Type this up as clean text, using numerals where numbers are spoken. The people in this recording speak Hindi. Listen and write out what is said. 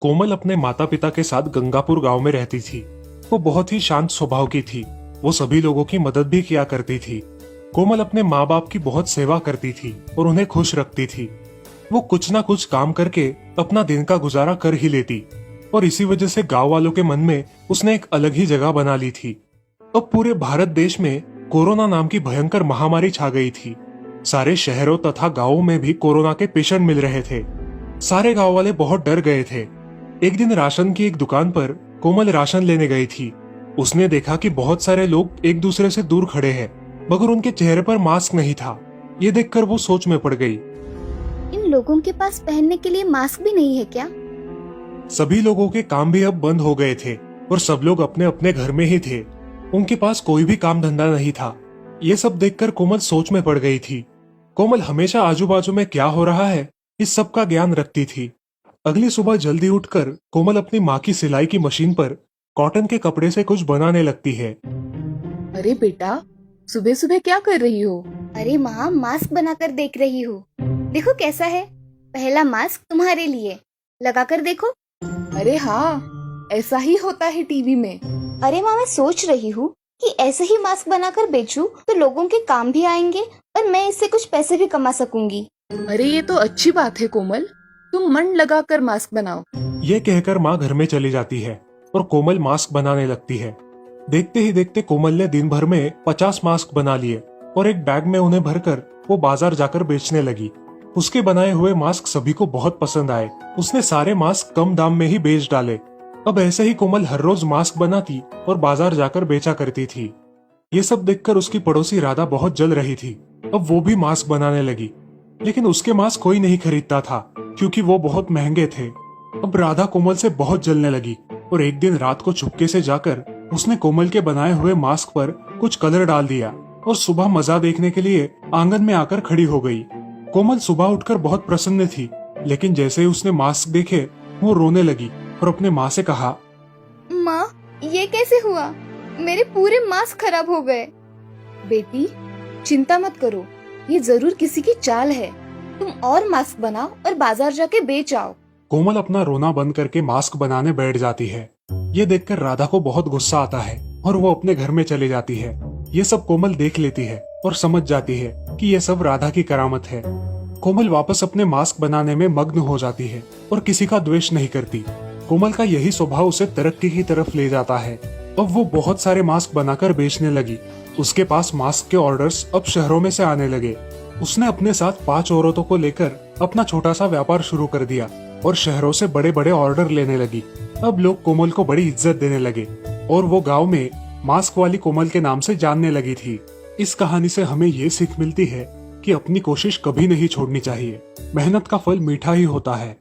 कोमल अपने माता पिता के साथ गंगापुर गांव में रहती थी। वो बहुत ही शांत स्वभाव की थी। वो सभी लोगों की मदद भी किया करती थी। कोमल अपने माँ बाप की बहुत सेवा करती थी और उन्हें खुश रखती थी। वो कुछ ना कुछ काम करके अपना दिन का गुजारा कर ही लेती और इसी वजह से गांव वालों के मन में उसने एक अलग ही जगह बना ली थी। अब पूरे भारत देश में कोरोना नाम की भयंकर महामारी छा गई थी। सारे शहरों तथा गांवों में भी कोरोना के पेशेंट मिल रहे थे। सारे गांव वाले बहुत डर गए थे। एक दिन राशन की एक दुकान पर कोमल राशन लेने गई थी। उसने देखा कि बहुत सारे लोग एक दूसरे से दूर खड़े हैं, मगर उनके चेहरे पर मास्क नहीं था। ये देखकर वो सोच में पड़ गई। इन लोगों के पास पहनने के लिए मास्क भी नहीं है क्या? सभी लोगों के काम भी अब बंद हो गए थे और सब लोग अपने अपने घर में ही थे। उनके पास कोई भी काम धंधा नहीं था। ये सब देखकर कोमल सोच में पड़ गई थी। कोमल हमेशा आजू बाजू में क्या हो रहा है इस सब का ज्ञान रखती थी। अगली सुबह जल्दी उठकर कोमल अपनी माँ की सिलाई की मशीन पर कॉटन के कपड़े से कुछ बनाने लगती है। अरे बेटा, सुबह सुबह क्या कर रही हो? अरे माँ, मास्क बनाकर देख रही हूँ। देखो कैसा है। पहला मास्क तुम्हारे लिए, लगा कर देखो। अरे हाँ, ऐसा ही होता है टीवी में। अरे माँ, मैं सोच रही हूँ कि ऐसे ही मास्क बनाकर बेचूं तो लोगों के काम भी आएंगे और मैं इससे कुछ पैसे भी कमा सकूंगी। अरे ये तो अच्छी बात है कोमल, तुम मन लगाकर मास्क बनाओ। ये कहकर माँ घर में चली जाती है और कोमल मास्क बनाने लगती है। देखते ही देखते कोमल ने दिन भर में 50 मास्क बना लिए और एक बैग में उन्हें भरकर वो बाजार जाकर बेचने लगी। उसके बनाए हुए मास्क सभी को बहुत पसंद आए। उसने सारे मास्क कम दाम में ही बेच डाले। अब ऐसे ही कोमल हर रोज मास्क बनाती और बाजार जाकर बेचा करती थी। ये सब देखकर उसकी पड़ोसी राधा बहुत जल रही थी। अब वो भी मास्क बनाने लगी, लेकिन उसके मास्क कोई नहीं खरीदता था क्योंकि वो बहुत महंगे थे। अब राधा कोमल से बहुत जलने लगी और एक दिन रात को चुपके से जाकर उसने कोमल के बनाए हुए मास्क पर कुछ कलर डाल दिया और सुबह मजा देखने के लिए आंगन में आकर खड़ी हो गई। कोमल सुबह उठकर बहुत प्रसन्न थी, लेकिन जैसे ही उसने मास्क देखे वो रोने लगी और अपने माँ से कहा, माँ, ये कैसे हुआ? मेरे पूरे मास्क खराब हो गए। बेटी, चिंता मत करो, ये जरूर किसी की चाल है। तुम और मास्क बनाओ और बाजार जाके बेच आओ। कोमल अपना रोना बंद करके मास्क बनाने बैठ जाती है। ये देखकर राधा को बहुत गुस्सा आता है और वो अपने घर में चली जाती है। ये सब कोमल देख लेती है और समझ जाती है कि ये सब राधा की करामत है। कोमल वापस अपने मास्क बनाने में मग्न हो जाती है और किसी का द्वेष नहीं करती। कोमल का यही स्वभाव उसे तरक्की की तरफ ले जाता है। अब वो बहुत सारे मास्क बनाकर बेचने लगी। उसके पास मास्क के ऑर्डर्स अब शहरों में से आने लगे। उसने अपने साथ 5 औरतों को लेकर अपना छोटा सा व्यापार शुरू कर दिया और शहरों से बड़े बड़े ऑर्डर लेने लगी। अब लोग कोमल को बड़ी इज्जत देने लगे और वो गांव में मास्क वाली कोमल के नाम से जानने लगी थी। इस कहानी से हमें ये सीख मिलती है कि अपनी कोशिश कभी नहीं छोड़नी चाहिए। मेहनत का फल मीठा ही होता है।